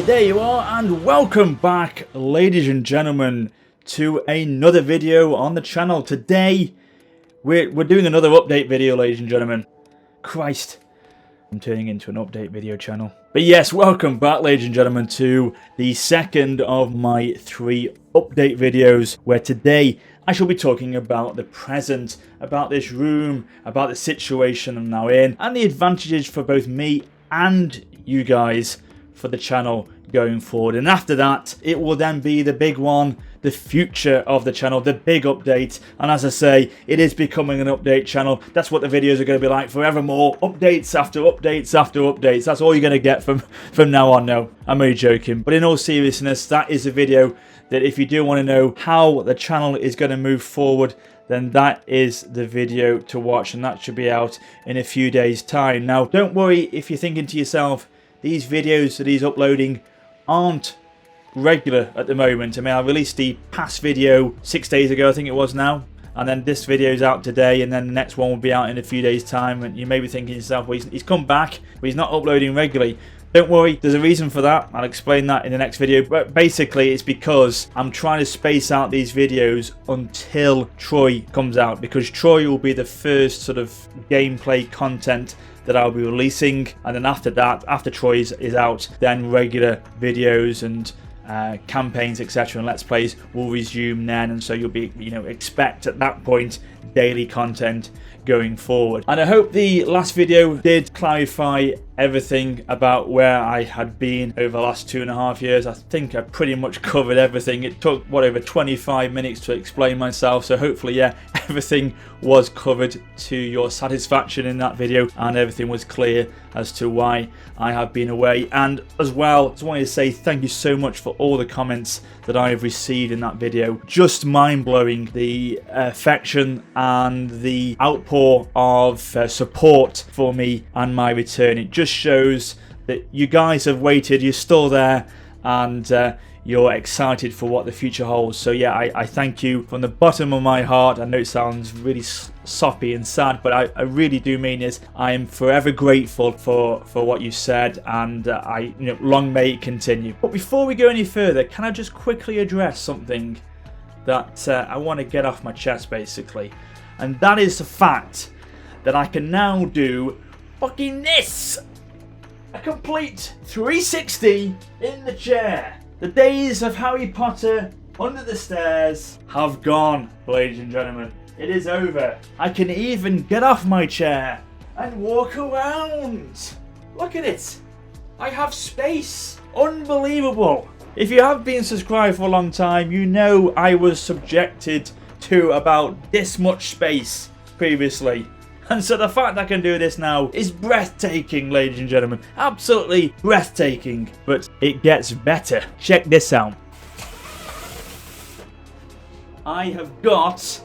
there you are, and welcome back, ladies and gentlemen, to another video on the channel. Today, we're doing another update video, ladies and gentlemen. Christ, I'm turning into an update video channel. But yes, welcome back, ladies and gentlemen, to the second of my 3 update videos, where today I shall be talking about the present, about this room, about the situation I'm now in, and the advantages for both me and you guys for the channel going forward. And after that, it will then be the big one, the future of the channel, the big update. And as I say, it is becoming an update channel. That's what the videos are going to be like forevermore. Updates after updates after updates. That's all you're going to get from now on. No, I'm only joking. But in all seriousness, that is a video that if you do want to know how the channel is going to move forward, then that is the video to watch, and that should be out in a few days' time. Now, don't worry if you're thinking to yourself, these videos that he's uploading aren't regular at the moment. I mean, I released the past video 6 days ago, I think it was now, and then this video's out today, and then the next one will be out in a few days' time. And you may be thinking to yourself, well, he's come back, but he's not uploading regularly. Don't worry, there's a reason for that. I'll explain that in the next video. But basically, it's because I'm trying to space out these videos until Troy comes out, because Troy will be the first sort of gameplay content that I'll be releasing, and then after that, after Troy is out, then regular videos and campaigns, etc., and let's plays will resume then. And so you'll be, expect at that point daily content going forward. And I hope the last video did clarify everything about where I had been over the last 2.5 years. I think I pretty much covered everything. It took, over 25 minutes to explain myself, so hopefully, yeah, everything was covered to your satisfaction in that video, and everything was clear as to why I have been away. And as well, I just wanted to say thank you so much for all the comments that I have received in that video. Just mind-blowing, the affection and the outpour of support for me and my return. It just shows that you guys have waited, you're still there, and you're excited for what the future holds. So yeah, I thank you from the bottom of my heart. I know it sounds really soppy and sad, but I really do mean this. I am forever grateful for what you said, and long may it continue. But before we go any further, can I just quickly address something that I want to get off my chest, basically, and that is the fact that I can now do fucking this, a complete 360 in the chair. The days of Harry Potter under the stairs have gone, ladies and gentlemen. It is over. I can even get off my chair and walk around. Look at it. I have space. Unbelievable. If you have been subscribed for a long time, you know I was subjected to about this much space previously. And so the fact I can do this now is breathtaking, ladies and gentlemen. Absolutely breathtaking. But it gets better. Check this out. I have got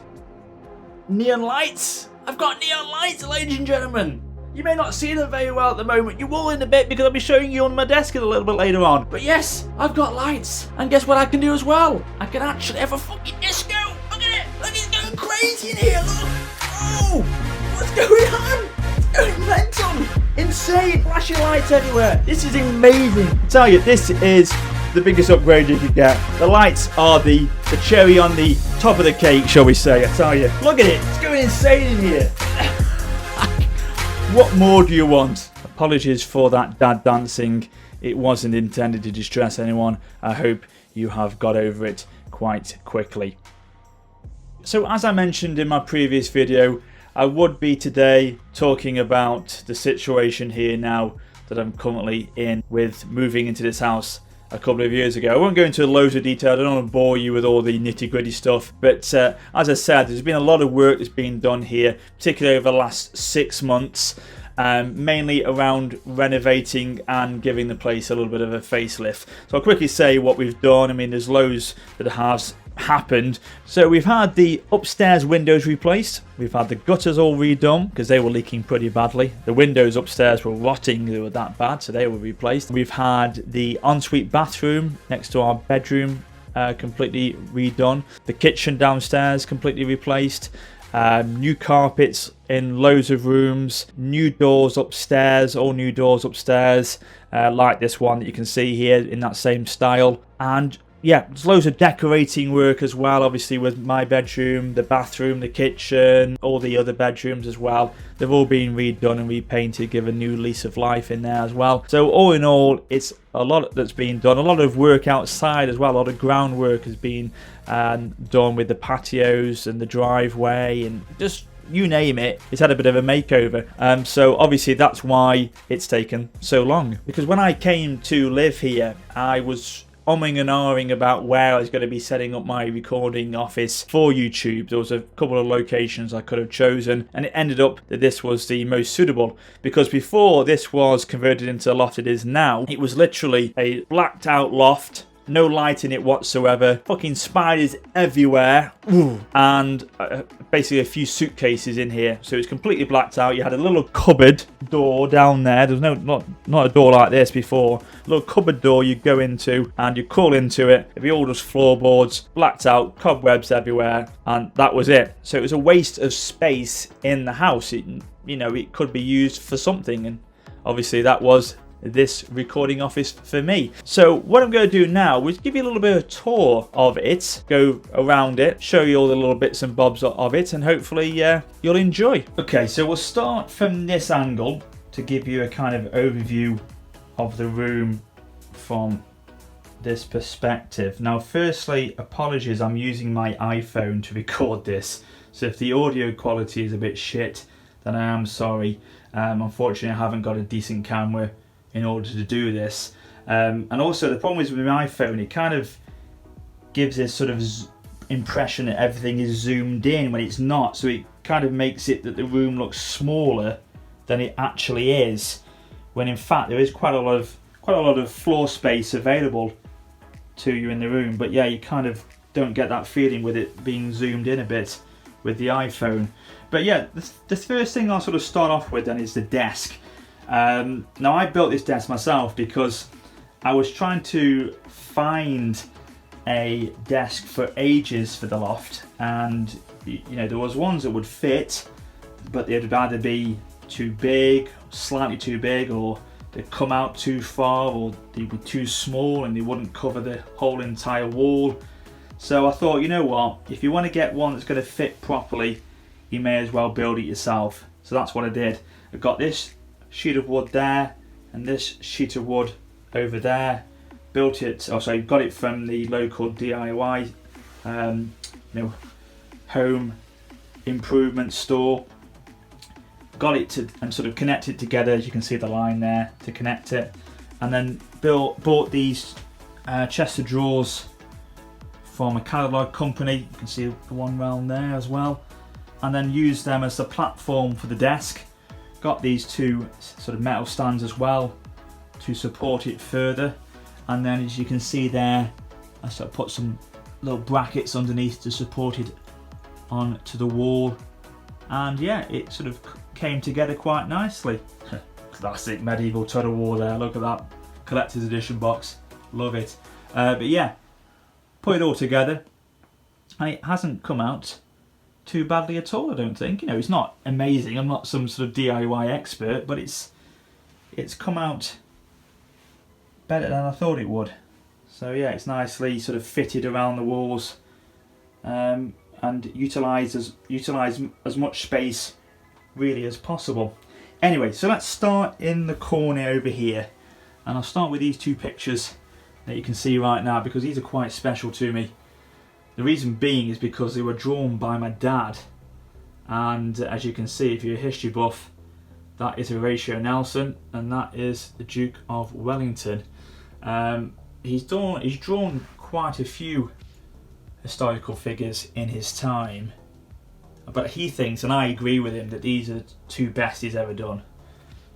neon lights. I've got neon lights, ladies and gentlemen. You may not see them very well at the moment. You will in a bit, because I'll be showing you on my desk a little bit later on. But yes, I've got lights. And guess what I can do as well? I can actually have a fucking disco. Look at it. Look, it's going crazy in here. Look. Oh. What's going on? It's going mental. Insane. Flashing lights everywhere. This is amazing. I tell you, this is the biggest upgrade you could get. The lights are the cherry on the top of the cake, shall we say. I tell you. Look at it. It's going insane in here. What more do you want? Apologies for that dad dancing. It wasn't intended to distress anyone. I hope you have got over it quite quickly. So as I mentioned in my previous video, I would be today talking about the situation here now that I'm currently in with moving into this house a couple of years ago. I won't go into loads of detail. I don't want to bore you with all the nitty-gritty stuff. But as I said, there's been a lot of work that's been done here, particularly over the last 6 months, mainly around renovating and giving the place a little bit of a facelift. So I'll quickly say what we've done. I mean, there's loads that has happened. So we've had the upstairs windows replaced. We've had the gutters all redone because they were leaking pretty badly. The windows upstairs were rotting, they were that bad, so they were replaced. We've had the ensuite bathroom next to our bedroom completely redone. The kitchen downstairs completely replaced. New carpets in loads of rooms, new doors upstairs, all new doors upstairs, like this one that you can see here in that same style. And yeah, there's loads of decorating work as well, obviously with my bedroom, the bathroom, the kitchen, all the other bedrooms as well. They've all been redone and repainted, given a new lease of life in there as well. So all in all, it's a lot that's been done. A lot of work outside as well. A lot of groundwork has been done with the patios and the driveway and just you name it. It's had a bit of a makeover. So obviously that's why it's taken so long. Because when I came to live here, I was umming and ahhing about where I was going to be setting up my recording office for YouTube. There was a couple of locations I could have chosen, and it ended up that this was the most suitable, because before this was converted into the loft it is now, it was literally a blacked out loft, no light in it whatsoever, fucking spiders everywhere, and basically a few suitcases in here. So it was completely blacked out. You had a little cupboard door down there. There was not a door like this before. A little cupboard door you go into and you crawl into it. It'd be all just floorboards, blacked out, cobwebs everywhere, and that was it. So it was a waste of space in the house. It could be used for something, and obviously that was this recording office for me. So what I'm going to do now is give you a little bit of a tour of it, go around it, show you all the little bits and bobs of it, and hopefully you'll enjoy. Okay, so we'll start from this angle to give you a kind of overview of the room from this perspective. Now firstly, apologies, I'm using my iPhone to record this, so if the audio quality is a bit shit, then I am sorry. Unfortunately I haven't got a decent camera in order to do this, and also the problem is with my iPhone, it kind of gives this sort of impression that everything is zoomed in when it's not, so it kind of makes it that the room looks smaller than it actually is, when in fact there is quite a lot of floor space available to you in the room. But yeah, you kind of don't get that feeling with it being zoomed in a bit with the iPhone. But yeah, the first thing I'll sort of start off with then is the desk. Now I built this desk myself because I was trying to find a desk for ages for the loft, and there was ones that would fit, but they'd either be too big, slightly too big, or they'd come out too far, or they'd be too small and they wouldn't cover the whole entire wall. So I thought, you know what, if you want to get one that's going to fit properly, you may as well build it yourself. So that's what I did. I got this sheet of wood there and this sheet of wood over there, built it, got it from the local DIY home improvement store, got it to and sort of connect it together, as you can see the line there to connect it, and then bought these chest of drawers from a catalogue company, you can see the one round there as well, and then used them as the platform for the desk. Got these two sort of metal stands as well to support it further, and then as you can see there, I sort of put some little brackets underneath to support it onto the wall, and yeah, it sort of came together quite nicely. Classic medieval tug of war there, look at that collector's edition box, love it. But yeah, put it all together and it hasn't come out too badly at all, I don't think. It's not amazing, I'm not some sort of DIY expert, but it's come out better than I thought it would. So yeah, it's nicely sort of fitted around the walls, and utilise as much space really as possible. Anyway, so let's start in the corner over here, and I'll start with these two pictures that you can see right now, because these are quite special to me. The reason being is because they were drawn by my dad, and as you can see, if you're a history buff, that is Horatio Nelson and that is the Duke of Wellington. He's drawn quite a few historical figures in his time, but he thinks, and I agree with him, that these are the two best he's ever done.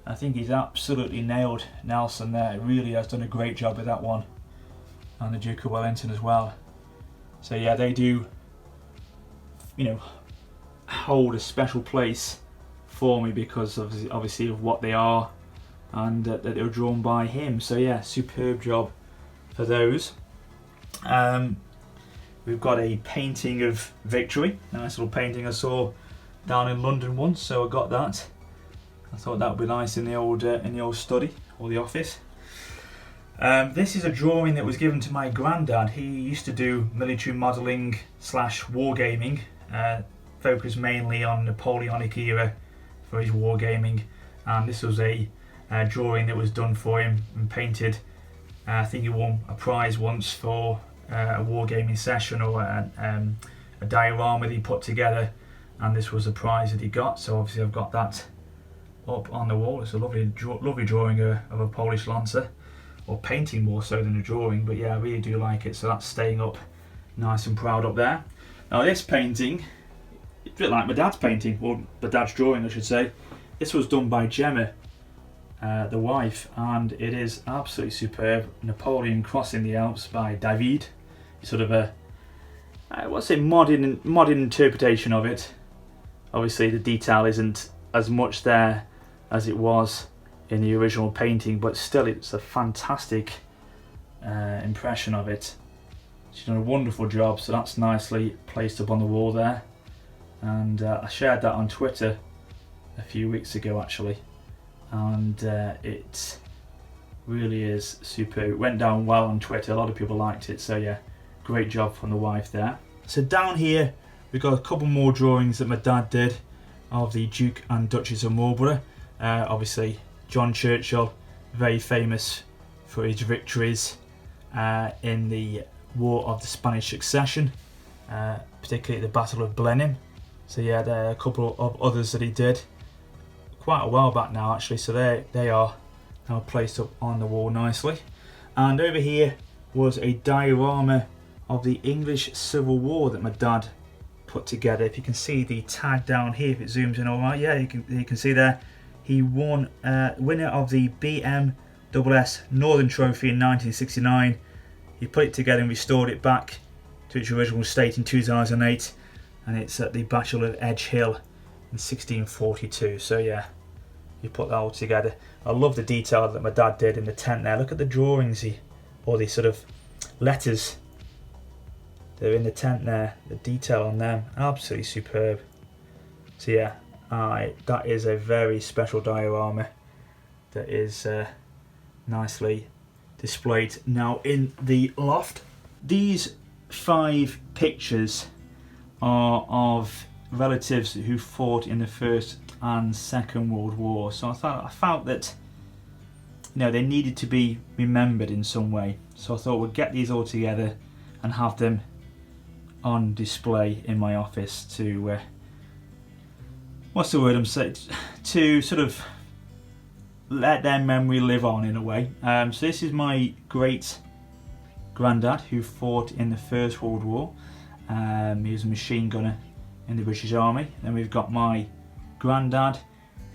I think he's absolutely nailed Nelson there. He really has done a great job with that one, and the Duke of Wellington as well. So yeah, they do, hold a special place for me because obviously of what they are, and that they were drawn by him. So yeah, superb job for those. We've got a painting of Victory, nice little painting I saw down in London once, so I got that. I thought that would be nice in the old study or the office. This is a drawing that was given to my granddad. He used to do military modelling / wargaming, focused mainly on Napoleonic era for his wargaming, and this was a drawing that was done for him and painted. I think he won a prize once for a wargaming session or a diorama that he put together, and this was the prize that he got. So obviously I've got that up on the wall. It's a lovely drawing of a Polish lancer, or painting more so than a drawing, but yeah, I really do like it, so that's staying up nice and proud up there. Now this painting, it's a bit like my dad's painting, or my dad's drawing I should say. This was done by Gemma, the wife, and it is absolutely superb. Napoleon crossing the Alps by David. It's sort of a, what's a modern interpretation of it. Obviously the detail isn't as much there as it was in the original painting, but still it's a fantastic impression of it. She's done a wonderful job, so that's nicely placed up on the wall there, and I shared that on Twitter a few weeks ago actually, and it really is superb. It went down well on Twitter, a lot of people liked it, so yeah, great job from the wife there. So down here we've got a couple more drawings that my dad did of the Duke and Duchess of Marlborough. Obviously John Churchill, very famous for his victories in the War of the Spanish Succession, particularly the Battle of Blenheim. So yeah, there are a couple of others that he did quite a while back now actually, so they are now placed up on the wall nicely. And over here was a diorama of the English Civil War that my dad put together. If you can see the tag down here, if it zooms in alright, yeah, you can see there. He won winner of the BMSS Northern Trophy in 1969. He put it together and restored it back to its original state in 2008, and it's at the Battle of Edge Hill in 1642. So yeah, he put that all together. I love the detail that my dad did in the tent there. Look at the drawings, or the sort of letters. They're in the tent there. The detail on them, absolutely superb. So yeah, that is a very special diorama that is nicely displayed now in the loft. These 5 pictures are of relatives who fought in the First and Second World War. So I felt that, you know, they needed to be remembered in some way. So I thought we'd get these all together and have them on display in my office to what's the word I'm saying, to sort of let their memory live on in a way. So this is my great granddad who fought in the First World War. He was a machine gunner in the British Army. Then we've got my granddad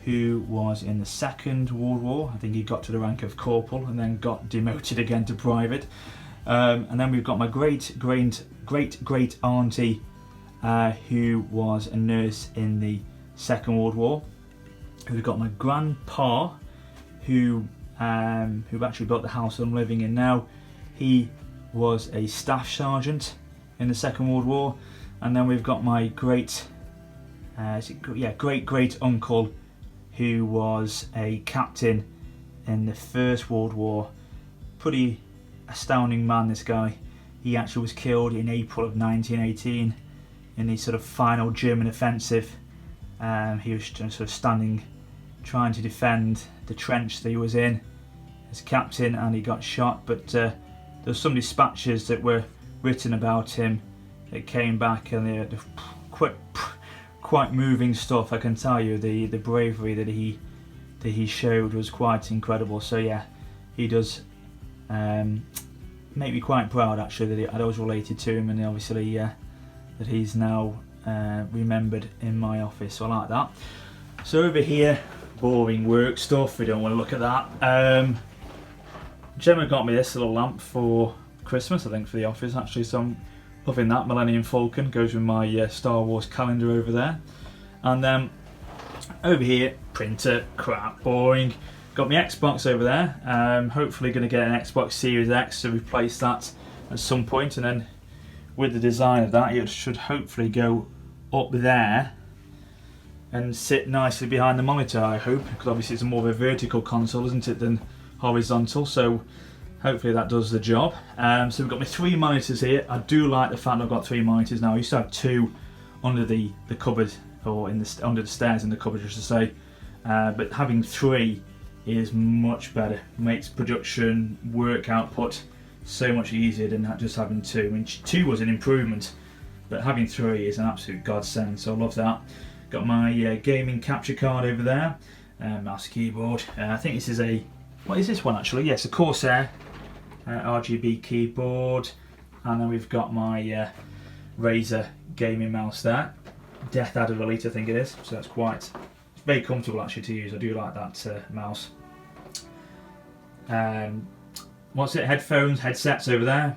who was in the Second World War. I think he got to the rank of corporal and then got demoted again to private. And then we've got my great auntie who was a nurse in the Second World War. We've got my grandpa who actually built the house I'm living in now. He was a staff sergeant in the Second World War. And then we've got my great uncle who was a captain in the First World War. Pretty astounding man, this guy. He actually was killed in April of 1918 in the sort of final German offensive. He was sort of standing trying to defend the trench that he was in as captain, and he got shot, but there were some dispatches that were written about him that came back, and they're quite moving stuff. I can tell you the bravery that he showed was quite incredible. So yeah, he does make me quite proud actually that I was related to him, and obviously that he's now remembered in my office. So I like that. So over here, boring work stuff, we don't want to look at that. Gemma got me this little lamp for Christmas, I think, for the office actually, so I'm loving that. Millennium Falcon goes with my Star Wars calendar over there. And then over here, printer, crap, boring. Got my Xbox over there. Hopefully going to get an Xbox Series X to replace that at some point, and then with the design of that, it should hopefully go up there and sit nicely behind the monitor, I hope, because obviously it's more of a vertical console, isn't it, than horizontal, so hopefully that does the job. So we've got my 3 monitors here. I do like the fact I've got 3 monitors now. I used to have 2 under the cupboard, or under the stairs in the cupboard, just to say, but having 3 is much better. Makes production, work output so much easier than just having 2. I mean, 2 was an improvement, but having 3 is an absolute godsend, so I love that. Got my gaming capture card over there, mouse, keyboard. I think this is a, what is this one actually? Yes, a Corsair RGB keyboard, and then we've got my Razer gaming mouse there. Death Adder Elite, I think it is, so that's it's very comfortable actually to use. I do like that mouse. What's it? Headphones, headsets over there.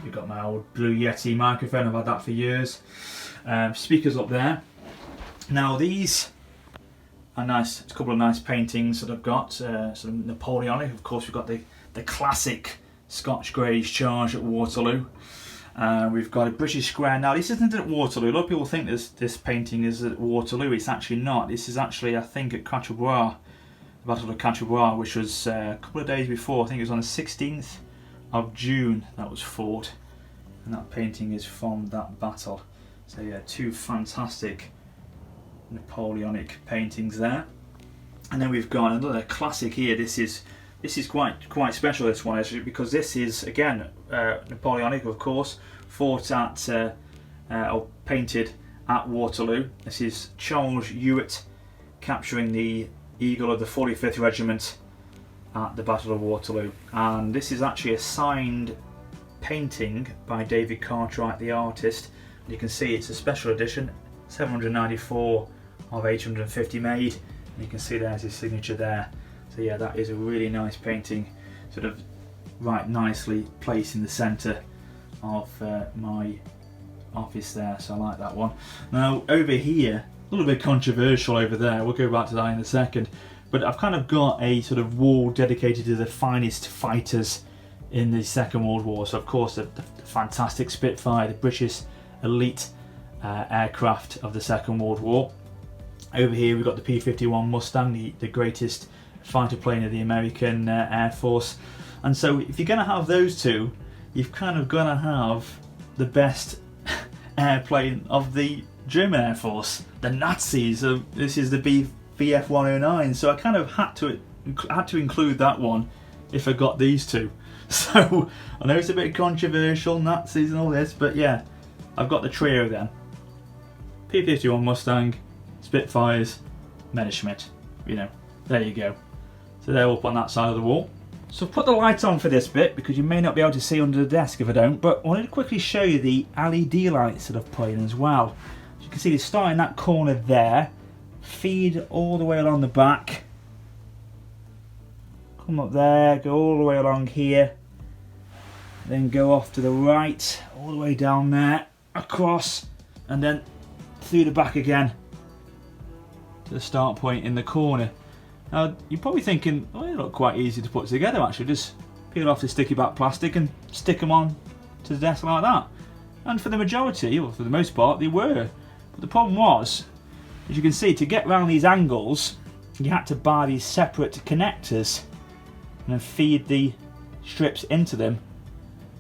We've got my old Blue Yeti microphone, I've had that for years. Speakers up there. Now these are nice, it's a couple of nice paintings that I've got, sort of Napoleonic. Of course we've got the classic Scotch Greys charge at Waterloo. We've got a British Square. Now this isn't at Waterloo. A lot of people think this painting is at Waterloo. It's actually not. This is actually, I think, at Quatre Bras, the Battle of Quatre Bras, which was a couple of days before. I think it was on the 16th of June that was fought, and that painting is from that battle. So yeah, 2 fantastic Napoleonic paintings there. And then we've got another classic here. This is quite special, this one, actually, because this is again Napoleonic, of course, fought at or painted at Waterloo. This is Charles Hewitt capturing the Eagle of the 45th Regiment at the Battle of Waterloo, and this is actually a signed painting by David Cartwright, the artist. You can see it's a special edition, 794 of 850 made, and you can see there's his signature there. So yeah, that is a really nice painting, sort of right nicely placed in the centre of my office there, so I like that one. Now over here, a little bit controversial over there, we'll go back to that in a second, but I've kind of got a sort of wall dedicated to the finest fighters in the Second World War. So of course the fantastic Spitfire, the British elite aircraft of the Second World War. Over here we've got the P-51 Mustang, the greatest fighter plane of the American Air Force. And so if you're going to have those 2, you've kind of got to have the best airplane of the German Air Force, the Nazis. So this is the Bf-109, so I kind of had to include that one if I got these 2. So I know it's a bit controversial, Nazis and all this, but yeah, I've got the trio then. P-51 Mustang, Spitfires, Messerschmitt. You know, there you go. So they're up on that side of the wall. So I've put the light on for this bit because you may not be able to see under the desk if I don't, but I wanted to quickly show you the LED lights that I've put in as well. As you can see, they start in that corner there, feed all the way along the back, come up there, go all the way along here, then go off to the right, all the way down there, across, and then through the back again to the start point in the corner. Now you're probably thinking, oh, they look quite easy to put together actually, just peel off the sticky back plastic and stick them on to the desk like that. And for the majority, or for the most part, they were. But the problem was, as you can see, to get around these angles, you had to buy these separate connectors and then feed the strips into them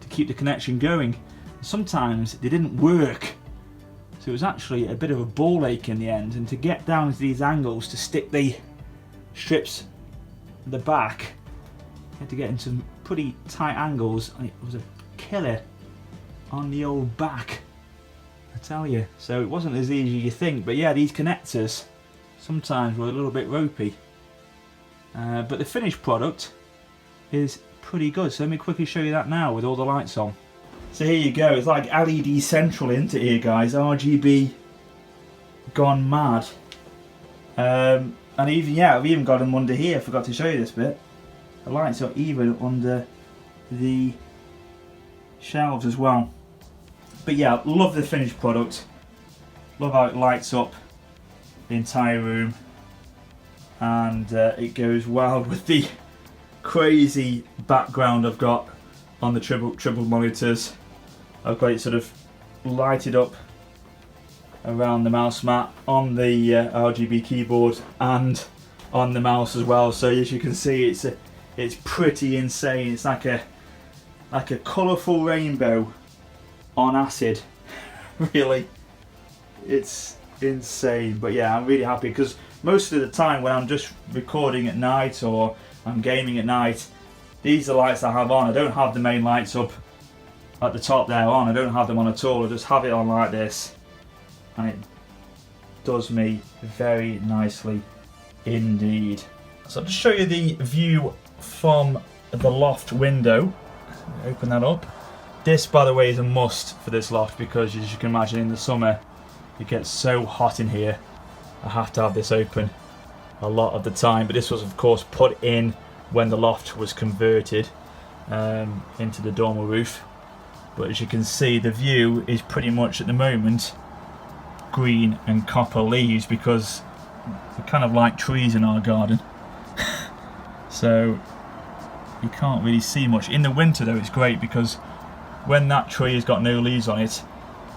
to keep the connection going. Sometimes they didn't work, so it was actually a bit of a ball ache in the end, and to get down to these angles to stick the strips at the back, you had to get into some pretty tight angles, and it was a killer on the old back, I tell you. So it wasn't as easy as you think, but yeah, these connectors sometimes were a little bit ropey, but the finished product is pretty good. So let me quickly show you that now with all the lights on. So here you go, it's like LED central into here, guys. RGB gone mad. And even, yeah, I've even got them under here. I forgot to show you this bit. The lights are even under the shelves as well. But yeah, love the finished product. Love how it lights up the entire room, and it goes wild with the crazy background I've got on the triple monitors. I've got it sort of lighted up around the mouse mat, on the RGB keyboard, and on the mouse as well. So as you can see, it's pretty insane. It's like a colourful rainbow on acid. Really, it's insane. But yeah, I'm really happy because most of the time when I'm just recording at night or I'm gaming at night, these are the lights I have on. I don't have the main lights up at the top there on. I don't have them on at all. I just have it on like this, and it does me very nicely indeed. So I'll just show you the view from the loft window. Open that up. This, by the way, is a must for this loft because, as you can imagine, in the summer it gets so hot in here. I have to have this open a lot of the time, but this was of course put in when the loft was converted into the dormer roof. But as you can see, the view is pretty much at the moment green and copper leaves because we kind of like trees in our garden. So you can't really see much. In the winter though, it's great because when that tree has got no leaves on it,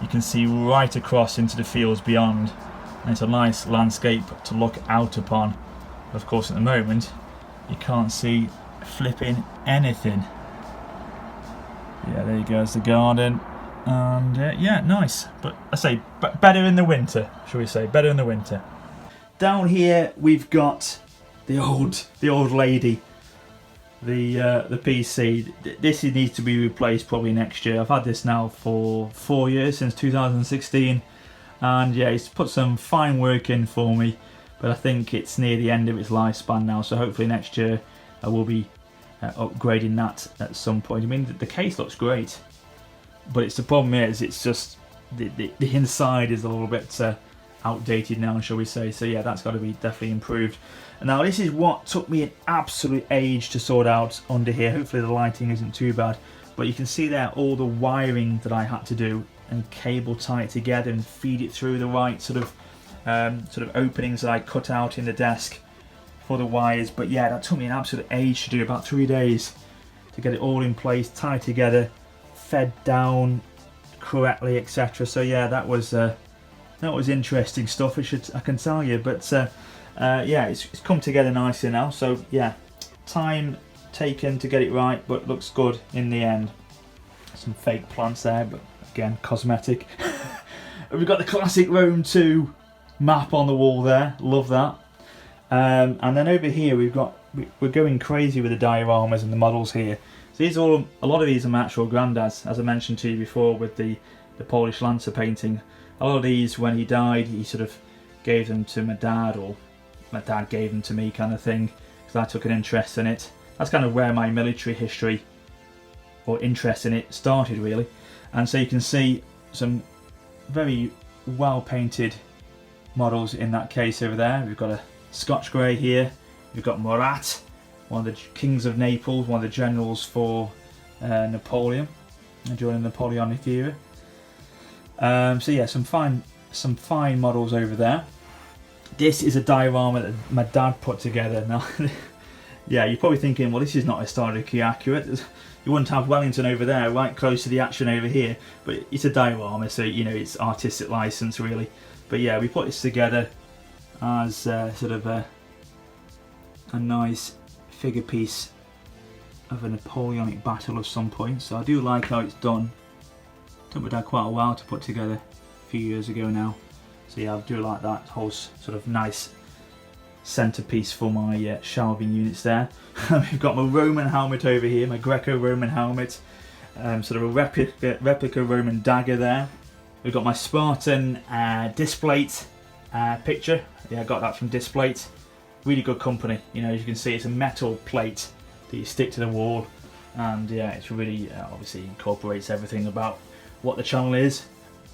you can see right across into the fields beyond, and it's a nice landscape to look out upon. Of course, at the moment you can't see flipping anything. Yeah, there you go, it's the garden, and yeah, nice. But I say better in the winter, shall we say? Better in the winter. Down here we've got the old lady, the PC. This needs to be replaced probably next year. I've had this now for 4 years, since 2016, and yeah, it's put some fine work in for me. But I think it's near the end of its lifespan now, so hopefully next year I will be upgrading that at some point. I mean, the case looks great, but the problem is it's just the inside is a little bit outdated now, shall we say. So yeah, that's got to be definitely improved. And now this is what took me an absolute age to sort out under here. Hopefully the lighting isn't too bad, but you can see there all the wiring that I had to do and cable tie it together and feed it through the right sort of openings that I cut out in the desk for the wires. But yeah, that took me an absolute age to do, about 3 days to get it all in place, tied together, fed down correctly, etc. So yeah, that was interesting stuff, I can tell you. But yeah, it's come together nicely now. So yeah, time taken to get it right, but looks good in the end. Some fake plants there, but again, cosmetic. We've got the classic Rome 2 map on the wall there, love that. And then over here we're going crazy with the dioramas and the models here. So these are a lot of these are my actual granddads, as I mentioned to you before with the Polish Lancer painting. A lot of these, when he died, he sort of gave them to my dad, or my dad gave them to me, kind of thing, because I took an interest in it. That's kind of where my military history or interest in it started, really. And so you can see some very well painted models in that case over there. We've got a Scotch Grey here. We've got Murat, one of the kings of Naples, one of the generals for Napoleon during the Napoleonic era. So yeah, some fine models over there. This is a diorama that my dad put together. Now, yeah, you're probably thinking, well, this is not historically accurate. You wouldn't have Wellington over there, right close to the action over here. But it's a diorama, so you know it's artistic license really. But yeah, we put this together as sort of a nice figure piece of a Napoleonic battle of some point. So I do like how it's done. Took my dad quite a while to put together, a few years ago now. So yeah, I do like that whole sort of nice centerpiece for my shelving units there. We've got my Roman helmet over here, my Greco-Roman helmet, sort of a replica Roman dagger there. We've got my Spartan Displate picture. Yeah, I got that from Displate. Really good company. You know, as you can see, it's a metal plate that you stick to the wall, and yeah, it's really obviously incorporates everything about what the channel is.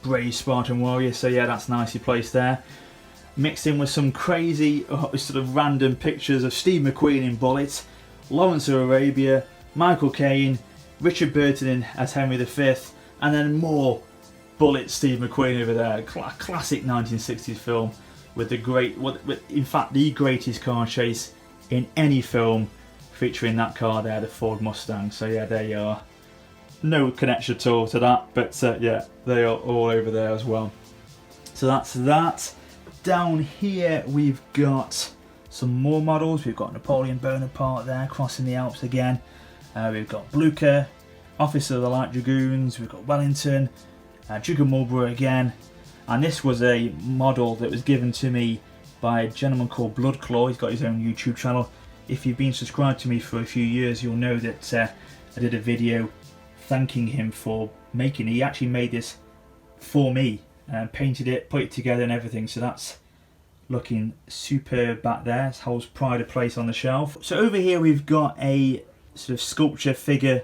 Brave Spartan warrior. So yeah, that's nicely placed there. Mixed in with some crazy sort of random pictures of Steve McQueen in Bullet, Lawrence of Arabia, Michael Caine, Richard Burton as Henry V, and then more Bullet Steve McQueen over there. Classic 1960s film with the great, in fact the greatest car chase in any film, featuring that car there, the Ford Mustang. So yeah, there you are. No connection at all to that, but yeah, they are all over there as well. So that's that. Down here we've got some more models. We've got Napoleon Bonaparte there, crossing the Alps again. We've got Blucher, Officer of the Light Dragoons. We've got Wellington, Duke of Marlborough again. And this was a model that was given to me by a gentleman called Bloodclaw. He's got his own YouTube channel. If you've been subscribed to me for a few years, you'll know that I did a video thanking him for making it. He actually made this for me, painted it, put it together and everything. So that's looking superb back there. It holds pride of place on the shelf. So over here we've got a sort of sculpture figure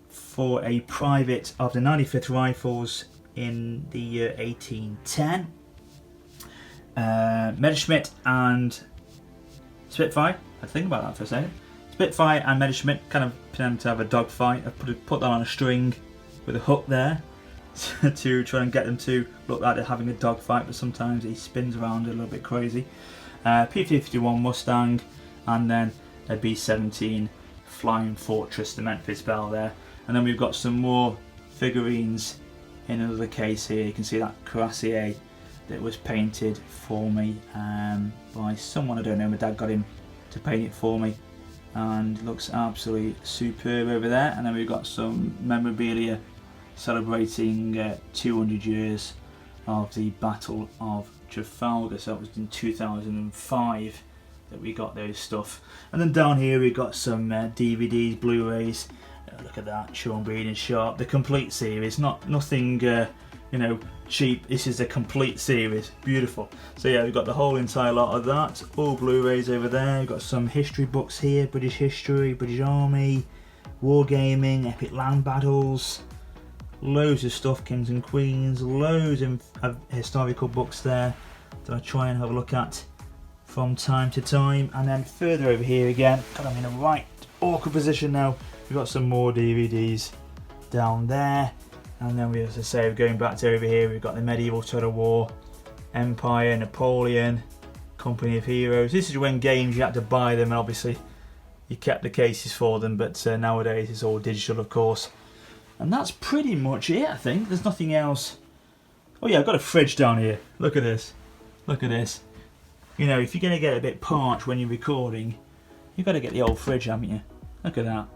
for a private of the 95th Rifles in the year 1810. Messerschmitt and Spitfire. I had to think about that for a second. Spitfire and Messerschmitt kind of pretend to have a dogfight. I put that on a string with a hook there to try and get them to look like they're having a dogfight, but sometimes he spins around a little bit crazy. P-51 Mustang, and then a B-17 Flying Fortress, the Memphis Belle there. And then we've got some more figurines in another case here. You can see that cuirassier that was painted for me by someone I don't know. My dad got him to paint it for me, and looks absolutely superb over there. And then we've got some memorabilia celebrating 200 years of the Battle of Trafalgar. So that was in 2005 that we got those stuff. And then down here we've got some DVDs, Blu-rays. Look at that, Sean Bean and Sharp, the complete series, nothing you know, cheap. This is a complete series, beautiful. So yeah, we've got the whole entire lot of that, all Blu-rays over there. We've got some history books here, British history, British Army, wargaming, epic land battles, loads of stuff, Kings and Queens, loads of historical books there that I try and have a look at from time to time. And then further over here again, God, I'm in a right awkward position now. We've got some more DVDs down there, and then we, as I say, going back to over here, we've got the medieval total war, Empire, Napoleon, Company of Heroes. This is when games you had to buy them, and obviously you kept the cases for them, but nowadays it's all digital, of course. And that's pretty much it, I think. There's nothing else. Oh yeah, I've got a fridge down here. Look at this. Look at this. You know, if you're going to get a bit parched when you're recording, you've got to get the old fridge, haven't you? Look at that.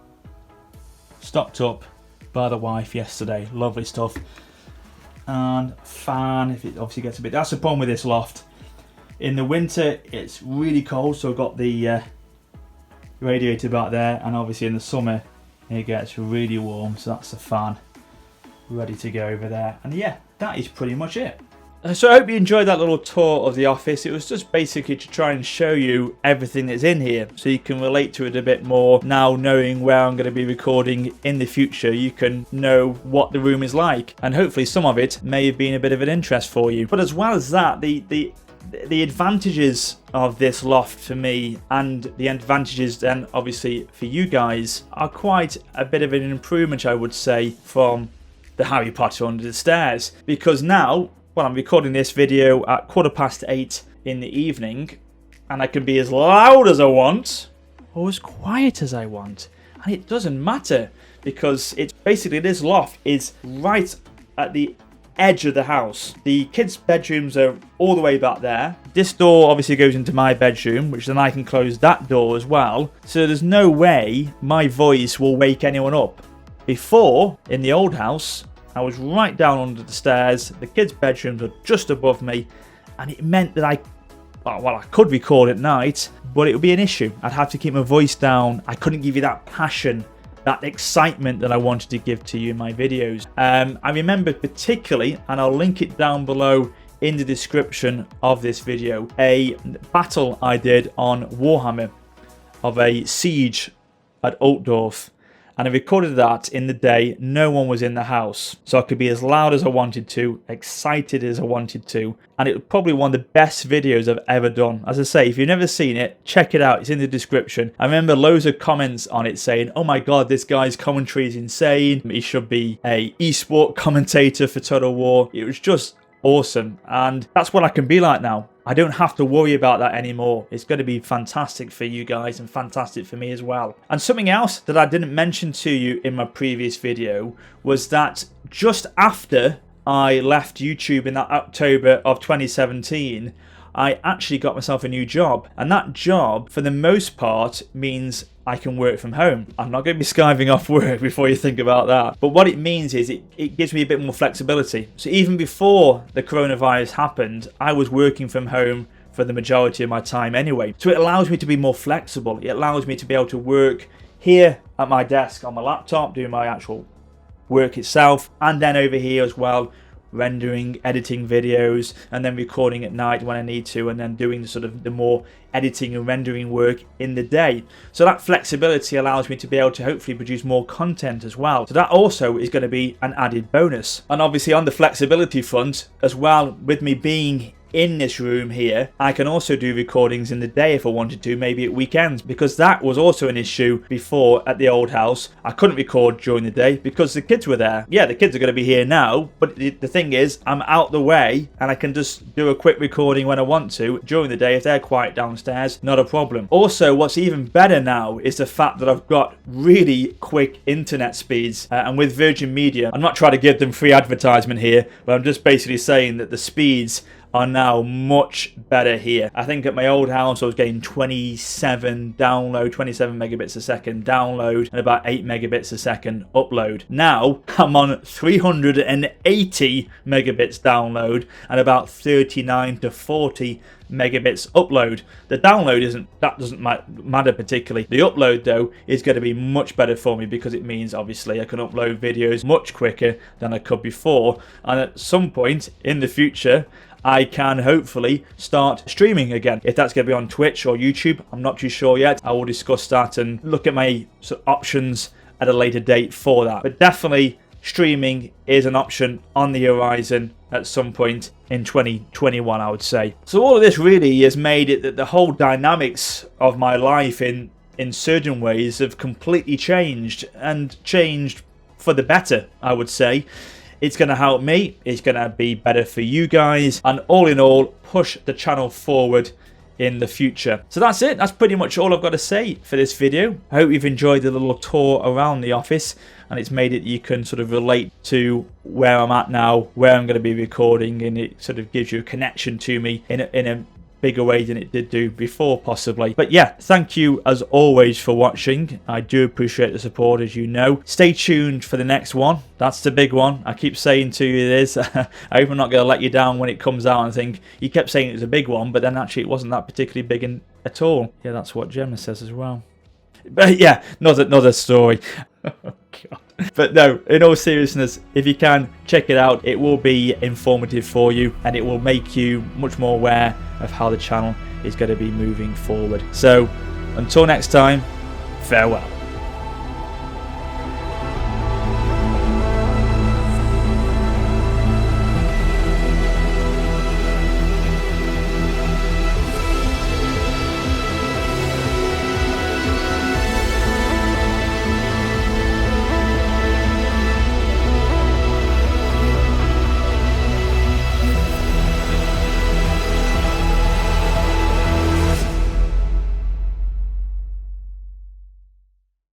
Stocked up by the wife yesterday. Lovely stuff. And fan, if it obviously gets a bit... That's the problem with this loft. In the winter, it's really cold, so I've got the radiator back there. And obviously in the summer, it gets really warm, so that's the fan ready to go over there. And yeah, that is pretty much it. So I hope you enjoyed that little tour of the office. It was just basically to try and show you everything that's in here so you can relate to it a bit more. Now knowing where I'm going to be recording in the future, you can know what the room is like, and hopefully some of it may have been a bit of an interest for you. But as well as that, the advantages of this loft for me, and the advantages then obviously for you guys, are quite a bit of an improvement, I would say, from the Harry Potter Under the Stairs. Because now, well, I'm recording this video at 8:15 in the evening, and I can be as loud as I want or as quiet as I want, and it doesn't matter, because it's basically, this loft is right at the edge of the house. The kids' bedrooms are all the way back there. This door obviously goes into my bedroom, which then I can close that door as well, so there's no way my voice will wake anyone up. Before, in the old house, I was right down under the stairs, the kids' bedrooms are just above me, and it meant that I could record at night, but it would be an issue. I'd have to keep my voice down. I couldn't give you that passion, that excitement that I wanted to give to you in my videos. I remember particularly, and I'll link it down below in the description of this video, a battle I did on Warhammer of a siege at Altdorf. And I recorded that in the day no one was in the house, so I could be as loud as I wanted to, excited as I wanted to, and it was probably one of the best videos I've ever done. As I say, if you've never seen it, check it out, it's in the description. I remember loads of comments on it saying, oh my god, this guy's commentary is insane, he should be a esport commentator for Total War. It was just awesome, and that's what I can be like now. I don't have to worry about that anymore. It's going to be fantastic for you guys and fantastic for me as well. And something else that I didn't mention to you in my previous video was that just after I left YouTube in that October of 2017, I actually got myself a new job. And that job, for the most part, means I can work from home. I'm not going to be skiving off work before you think about that. But what it means is it gives me a bit more flexibility. So even before the coronavirus happened, I was working from home for the majority of my time anyway. So it allows me to be more flexible. It allows me to be able to work here at my desk on my laptop, doing my actual work itself, and then over here as well, rendering, editing videos, and then recording at night when I need to, and then doing the sort of the more editing and rendering work in the day. So that flexibility allows me to be able to hopefully produce more content as well. So that also is going to be an added bonus. And obviously on the flexibility front as well, with me being in this room here, I can also do recordings in the day if I wanted to, maybe at weekends, because that was also an issue before at the old house. I couldn't record during the day because the kids were there. Yeah, the kids are going to be here now, but the thing is, I'm out the way and I can just do a quick recording when I want to during the day if they're quiet downstairs, not a problem. Also, what's even better now is the fact that I've got really quick internet speeds, and with Virgin Media, I'm not trying to give them free advertisement here, but I'm just basically saying that the speeds are now much better here. I think at my old house I was getting 27 megabits a second download and about 8 megabits a second upload. Now I'm on 380 megabits download and about 39 to 40 megabits upload. The download doesn't matter particularly. The upload though is going to be much better for me because it means obviously I can upload videos much quicker than I could before, and at some point in the future I can hopefully start streaming again. If that's going to be on Twitch or YouTube, I'm not too sure yet. I will discuss that and look at my options at a later date for that. But definitely streaming is an option on the horizon at some point in 2021, I would say. So all of this really has made it that the whole dynamics of my life in certain ways have completely changed, and changed for the better, I would say. It's going to help me, it's going to be better for you guys, and all in all, push the channel forward in the future. So that's it. That's pretty much all I've got to say for this video. I hope you've enjoyed the little tour around the office, and it's made it you can sort of relate to where I'm at now, where I'm going to be recording, and it sort of gives you a connection to me in a bigger way than it did do before, possibly. But yeah, thank you as always for watching. I do appreciate the support, as you know. Stay tuned for the next one. That's the big one. I keep saying to you this. I hope I'm not going to let you down when it comes out and think you kept saying it was a big one, but then actually it wasn't that particularly big at all. Yeah, that's what Gemma says as well. But yeah, another story. Oh, God. But no, in all seriousness, if you can, check it out. It will be informative for you, and it will make you much more aware of how the channel is going to be moving forward. So until next time, farewell.